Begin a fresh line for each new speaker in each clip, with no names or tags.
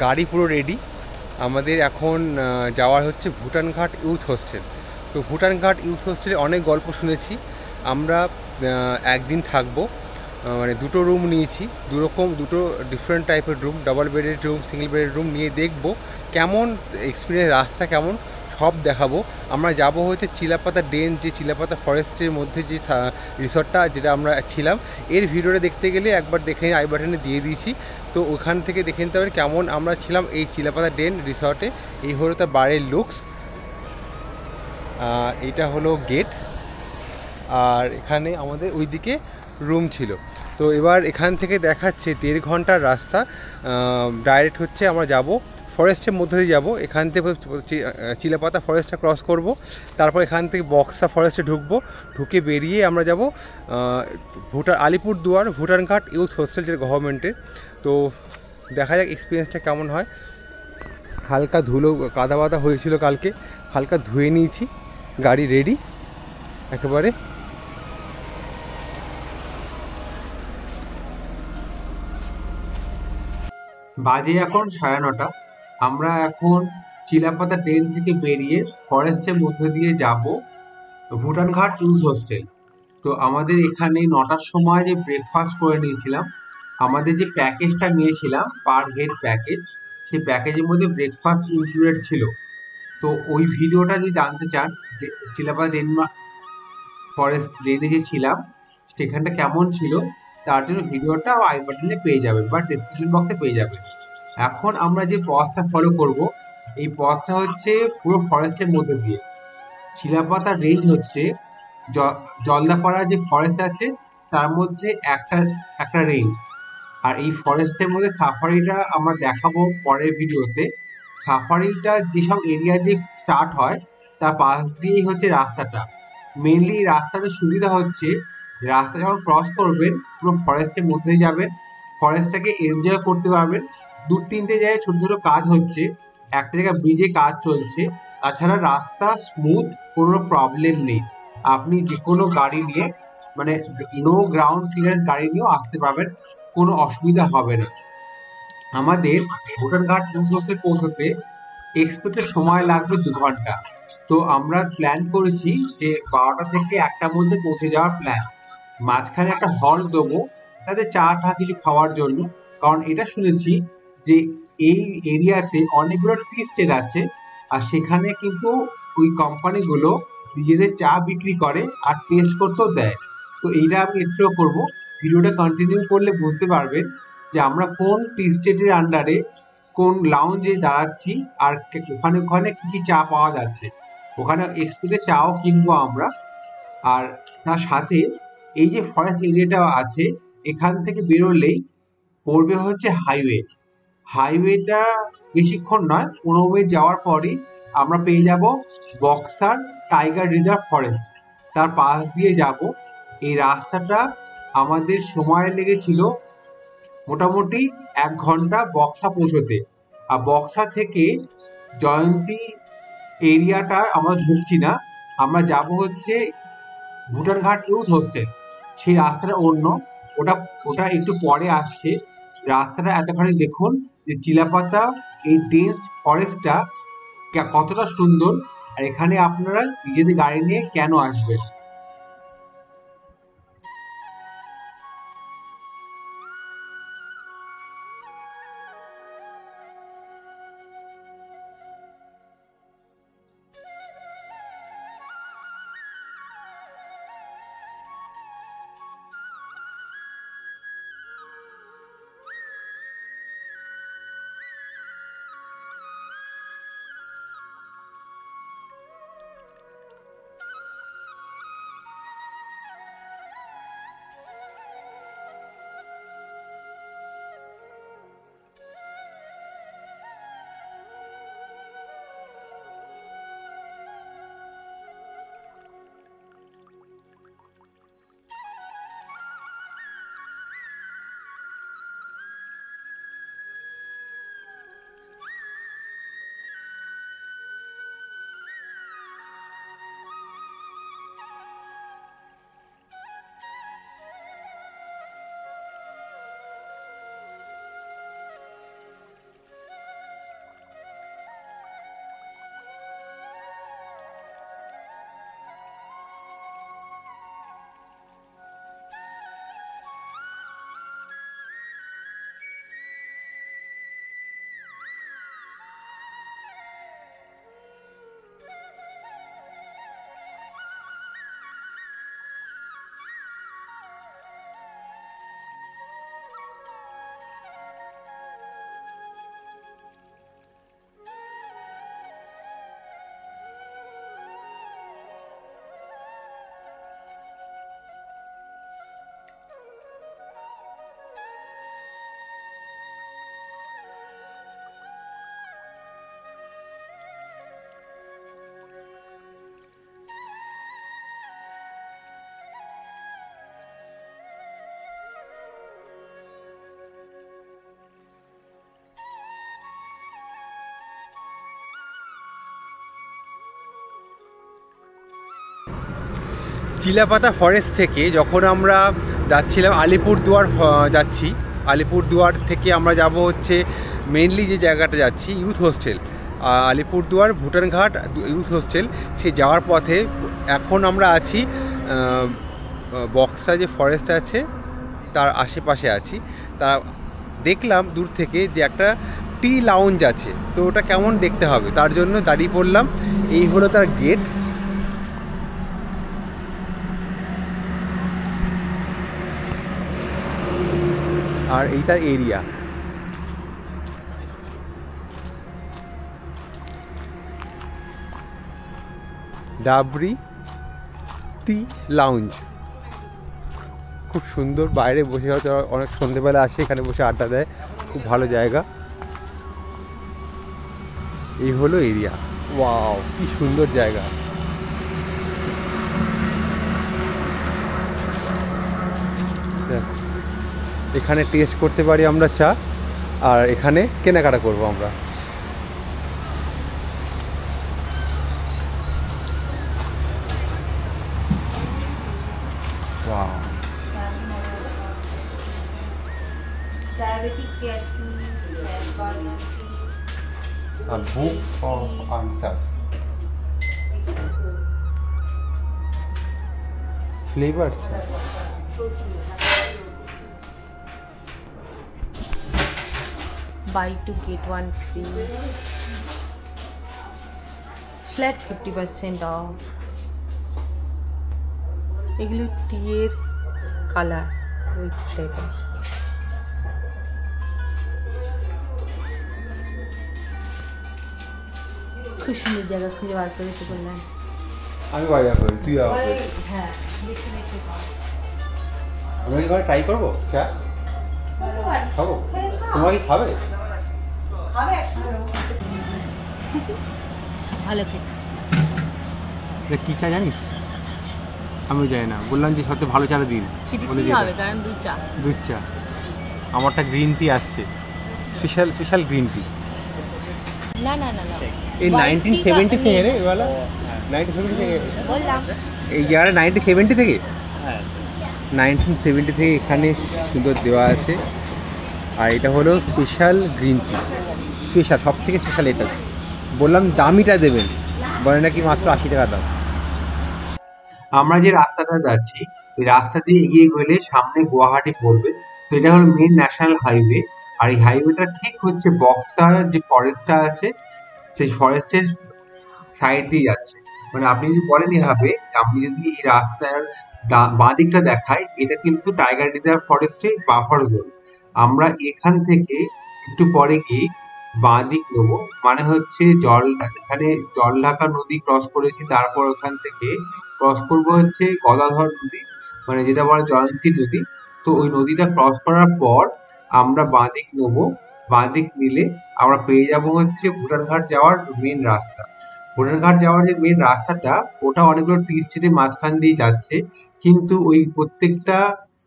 গাড়ি পুরো রেডি। আমাদের এখন যাওয়ার হচ্ছে ভুটানঘাট ইউথ হোস্টেল। তো ভুটানঘাট ইউথ হোস্টেলে অনেক গল্প শুনেছি। আমরা একদিন থাকবো, মানে দুটো রুম নিয়েছি, দুটো ডিফারেন্ট টাইপের রুম, ডাবল বেডের রুম, সিঙ্গেল বেডের রুম নিয়ে দেখবো কেমন এক্সপিরিয়েন্স, রাস্তা কেমন, সব দেখাবো। আমরা যাব হচ্ছে চিলাপাতা ডেন, যে চিলাপাতা ফরেস্টের মধ্যে যে রিসর্টটা যেটা আমরা ছিলাম, এর ভিডিওটা দেখতে গেলে একবার দেখে আই বাটনে দিয়ে দিয়েছি। তো ওখান থেকে দেখে নিতে হবে কেমন আমরা ছিলাম এই চিলাপাতা ডেন রিসর্টে। এই হলো তার বাইরের লুকস, এইটা হলো গেট, আর এখানে আমাদের ওইদিকে রুম ছিল। তো এবার এখান থেকে দেখাচ্ছে 1.5 ঘন্টার রাস্তা, ডাইরেক্ট হচ্ছে আমরা যাব ফরেস্টের মধ্যে দিয়ে যাবো। এখান থেকে চিলাপাতা ফরেস্টটা ক্রস করব, তারপর এখান থেকে বক্সা ফরেস্টে ঢুকবো, ঢুকে বেরিয়ে আমরা যাব আলিপুরদুয়ার ভুটানঘাট ইউথ হোস্টেল, যেটা গভর্নমেন্টের। তো দেখা যাক এক্সপিরিয়েন্সটা কেমন হয়। হালকা ধুলো কাদা বাদা হয়েছিল কালকে, হালকা ধুয়ে নিয়েছি, গাড়ি রেডি একেবারে।
বাজে এখন 9:30। আমরা এখন চিলাপাতা ট্রেন থেকে বেরিয়ে ফরেস্টের মধ্যে দিয়ে যাব ভুটানঘাট ইউথ হোস্টেল। তো আমাদের এখানে 9টার সময় যে ব্রেকফাস্ট করে নিয়েছিলাম, আমাদের যে প্যাকেজটা নিয়েছিলাম পার হেড প্যাকেজ, সেই প্যাকেজের মধ্যে ব্রেকফাস্ট ইনক্লুডেড ছিল। তো ওই ভিডিওটা যদি জানতে চান, চিলাপাতা ফরেস্ট লেনে যে ছিলাম সেখানটা কেমন ছিল, তার জন্য ভিডিওটা আই বাটনে পেয়ে যাবেন বা ডেসক্রিপশন বক্সে পেয়ে যাবেন। এখন আমরা যে পথটা ফলো করব, এই পথটা হচ্ছে পুরো ফরেস্টের মধ্যে দিয়ে। চিলাপাতা রেঞ্জ হচ্ছে জলদাপাড়া যে ফরেস্ট আছে তার মধ্যে একটা একটা রেঞ্জ। আর এই ফরেস্টের মধ্যে সাফারিটা আমরা দেখাবো পরের ভিডিওতে। সাফারিটা যেসব এরিয়া দিয়ে স্টার্ট হয় তার পাশ দিয়েই হচ্ছে রাস্তাটা। মেনলি রাস্তাতে সুবিধা হচ্ছে, রাস্তা যখন ক্রস করবেন পুরো ফরেস্টের মধ্যে যাবেন, ফরেস্টটাকে এনজয় করতে পারবেন। 2-3টে জায়গায় ছোট ছোট কাজ হচ্ছে, একটা জায়গায় ব্রিজে কাজ চলছে। তাছাড়া রাস্তা স্মুথ, কোনো প্রবলেম নেই। আপনি যে কোনো গাড়ি নিয়ে, মানে লো গ্রাউন্ড ক্লিয়ারেন্স গাড়ি নিয়েও আসতে পারবেন, কোনো অসুবিধা হবে না। আমাদের ভুটানঘাট ইউথ পৌঁছতে এক্সপেক্টেড সময় লাগবে 2 ঘন্টা। তো আমরা প্ল্যান করেছি যে 12টা থেকে 1টার মধ্যে পৌঁছে যাওয়ার প্ল্যান। মাঝখানে একটা হল্ট দেবো, তাতে চা টা কিছু খাওয়ার জন্য। কারণ এটা শুনেছি যে এই এরিয়াতে অনেকগুলো টি স্টেট আছে, আর সেখানে কিন্তু ওই কোম্পানিগুলো নিজেদের চা বিক্রি করে আর টেস্ট করতেও দেয়। তো এইটা আমি এক্সপ্লোর করবো। ভিডিওটা কন্টিনিউ করলে বুঝতে পারবেন যে আমরা কোন টি স্টেটের আন্ডারে কোন লাউঞ্জে দাঁড়াচ্ছি, আর ওখানে ওখানে কি কি চা পাওয়া যাচ্ছে। ওখানে এক্সপ্রেসে চাও কিনবো আমরা। আর তার সাথে এই যে ফরেস্ট এরিয়াটা আছে, এখান থেকে বেরোলেই পড়বে হচ্ছে হাইওয়ে। হাইওয়েটা বেশিক্ষণ নয়, 15 মিনিট যাওয়ার পরই আমরা পেয়ে যাব বক্সার টাইগার রিজার্ভ ফরেস্ট। তার পাশ দিয়ে যাব। এই রাস্তাটা আমাদের সময় লেগেছিল মোটামুটি 1 ঘন্টা বক্সা পৌঁছতে। আর বক্সা থেকে জয়ন্তী এরিয়াটা আমরা ঢুকছি না, আমরা যাব হচ্ছে ভুটানঘাট ইউথ হোস্টেল। সেই রাস্তাটা অন্য, ওটা ওটা একটু পরে আসছে। রাস্তাটা এতখানি দেখুন যে চিলাপাতা এই ডেন্স ফরেস্টটা কতটা সুন্দর, আর এখানে আপনারা নিজেদের গাড়ি নিয়ে কেন আসবেন।
চিলাপাতা ফরেস্ট থেকে যখন আমরা যাচ্ছিলাম আলিপুরদুয়ার যাচ্ছি, আলিপুরদুয়ার থেকে আমরা যাব হচ্ছে মেনলি যে জায়গাটা যাচ্ছি youth hostel, Alipurduar Bhutanghat youth hostel. সেই যাওয়ার পথে এখন আমরা আছি বক্সা যে ফরেস্ট আছে তার আশেপাশে আছি। তা দেখলাম দূর থেকে যে একটা টি লাউঞ্জ আছে, তো ওটা কেমন দেখতে হবে তার জন্য দাঁড়িয়ে পড়লাম। এই হলো তার গেট। আর এইটা এরিয়া। ডাবরি টি লাউঞ্জ খুব সুন্দর, বাইরে বসে হয়তো অনেক সন্ধেবেলা আসে এখানে বসে আড্ডা দেয়, খুব ভালো জায়গা। এই হলো এরিয়া। ওয়াও, কি সুন্দর জায়গা। এখানে টেস্ট করতে পারি আমরা চা, আর এখানে কেনাকাটা করব আমরা। Wow,
diabetic care tea, burner tea,
a book of answers. Flavour চা।
buy two get one free, flat 50% off. এগুলো টিয়ের কালার উইথ ফ্লেভার। খুব সুন্দর জায়গা খুঁজে বার করে তো বললেন।
আমি বাজার করি, তুই আবার করিস।
হ্যাঁ, দেখে দেখে কর।
আমরা কি ঘরে ট্রাই করবো চা? খাবো? তোমরা কি খাবে?
ভালো খেতে।
এটা কী চা জানিস? আমি জানি না, বললাম যে সত্যি ভালো চাটা দিন।
সিটিসি হবে কারণ দুধ চা।
দুধ চা। আমারটা গ্রিন টি আসছে, স্পেশাল গ্রিন টি।
না না না না,
এই 1970 থেকে রে এবালা? 1970 থেকে
বললাম
এই জায়গাটা 1970 থেকে? হ্যাঁ, 1970 থেকে এখানে সুন্দর দেওয়া আছে। আর এটা হলো স্পেশাল গ্রিন টি, স্পেশাল, সব থেকে স্পেশাল এটা। বললাম দামিটা দেবেন, বলে নাকি মাত্র 80 টাকা দাম।
আমরা যে রাস্তাটা যাচ্ছি এই রাস্তা দিয়ে এগিয়ে গেলে সামনে গুয়াহাটি পড়বে। তো এটা হলো মেন ন্যাশনাল হাইওয়ে। আর এই হাইওয়েটা ঠিক হচ্ছে বক্সার যে ফরেস্টটা আছে সেই ফরেস্টের সাইড দিয়ে যাচ্ছে। মানে আপনি যদি বলেন এভাবে, আপনি যদি এই রাস্তার বাঁ দিকটা দেখায়, এটা কিন্তু টাইগার রিজার্ভ ফরেস্টের বাফার জোন। আমরা এখান থেকে একটু পরে গিয়ে বাঁ দিক নেবো, মানে হচ্ছে এখানে জলঢাকা নদী ক্রস করেছি, তারপর ওখান থেকে ক্রস করবো হচ্ছে গদাধর নদী, মানে যেটা বলে জয়ন্তী নদী। তো ওই নদীটা ক্রস করার পর আমরা বাঁ দিক নেবো। বাঁ দিক নিলে আমরা পেয়ে যাব হচ্ছে ভুটানঘাট যাওয়ার মেন রাস্তা। ভুটানঘাট যাওয়ার যে মেন রাস্তাটা, ওটা অনেকগুলো টি স্টেটের মাঝখান দিয়ে যাচ্ছে, কিন্তু ওই প্রত্যেকটা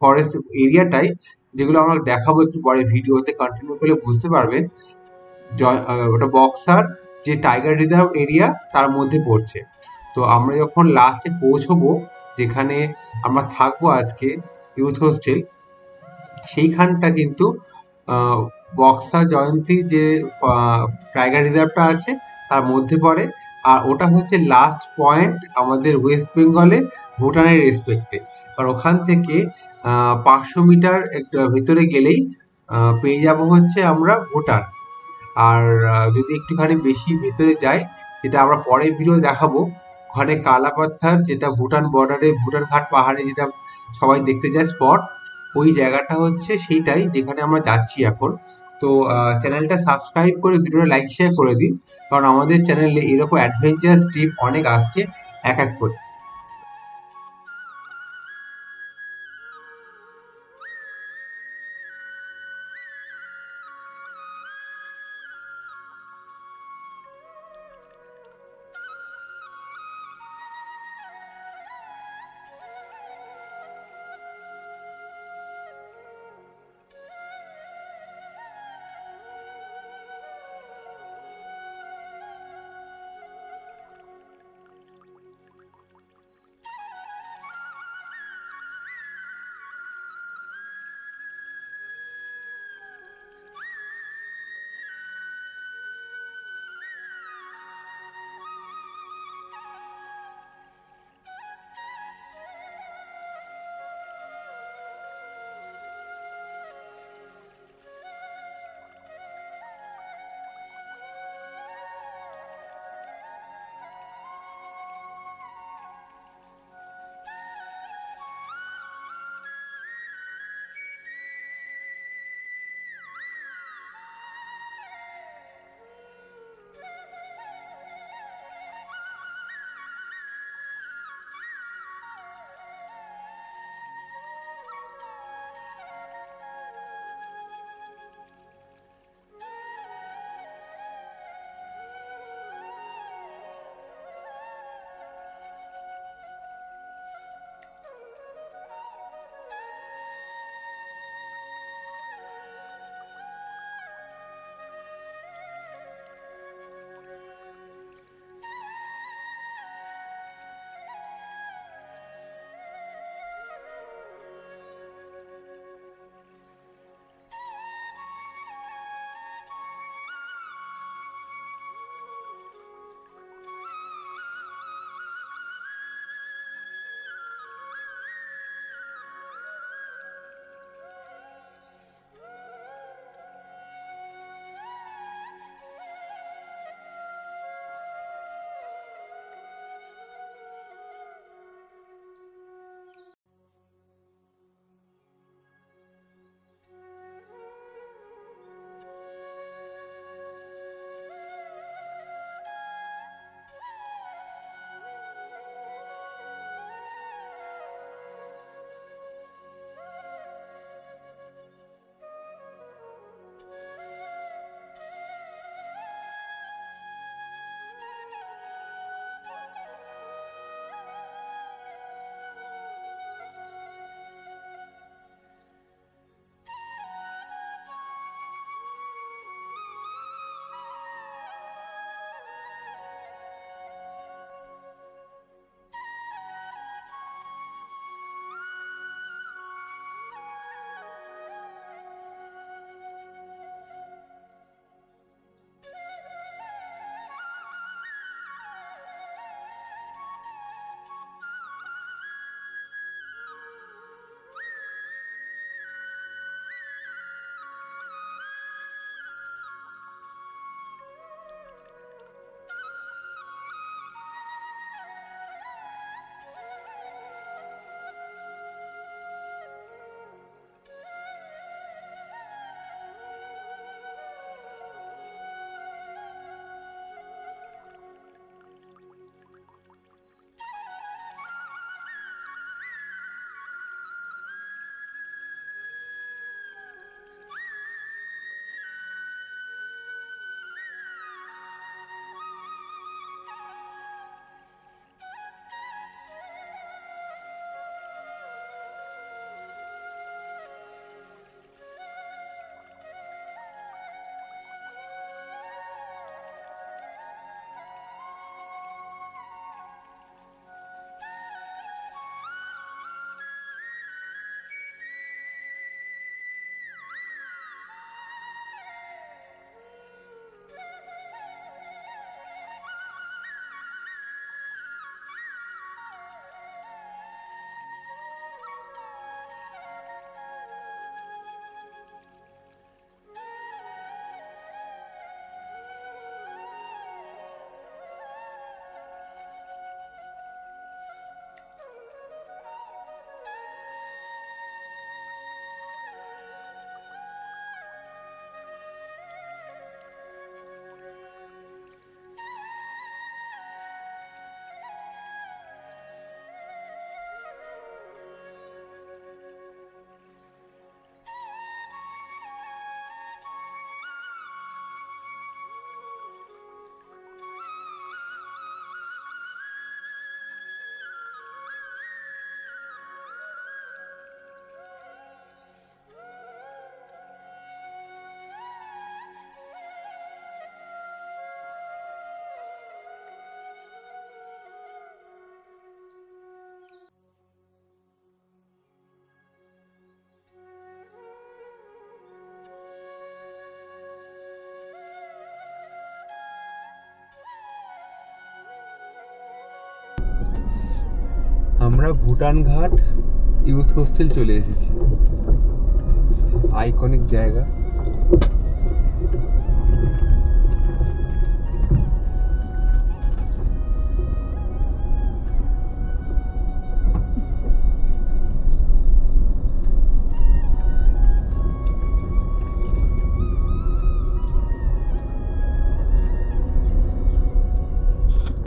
ফরেস্ট এরিয়াটাই, যেগুলো আমরা দেখাবো একটু পরে ভিডিওতে, কন্টিনিউ করলে বুঝতে পারবেন, ওটা বক্সার যে টাইগার রিজার্ভ এরিয়া তার মধ্যে পড়ছে। তো আমরা যখন লাস্টে পৌঁছবো, যেখানে আমরা থাকবো আজকে ইউথ হোস্টেল, সেইখানটা কিন্তু বক্সা জয়ন্তী যে টাইগার রিজার্ভটা আছে তার মধ্যে পড়ে। আর ওটা হচ্ছে লাস্ট পয়েন্ট আমাদের ওয়েস্ট বেঙ্গলে ভুটানের রেসপেক্টে। আর ওখান থেকে 500 মিটার ভিতরে গেলেই পেয়ে যাব হচ্ছে আমরা ভুটান। আর যদি একটুখানি বেশি ভেতরে যাই, যেটা আমরা পরে ভিডিও দেখাবো, ওখানে কালাপাত্থার, যেটা ভুটান বর্ডারে ভুটান ঘাট পাহাড়ে যেটা সবাই দেখতে যায় স্পট, ওই জায়গাটা হচ্ছে সেইটাই যেখানে আমরা যাচ্ছি এখন। তো চ্যানেলটা সাবস্ক্রাইব করে ভিডিওটা লাইক শেয়ার করে দিন, কারণ আমাদের চ্যানেলে এরকম অ্যাডভেঞ্চারাস ট্রিপ অনেক আসছে এক এক করে।
আমরা ভুটান ঘাট ইউথ হোস্টেল চলে এসেছি, আইকনিক জায়গা।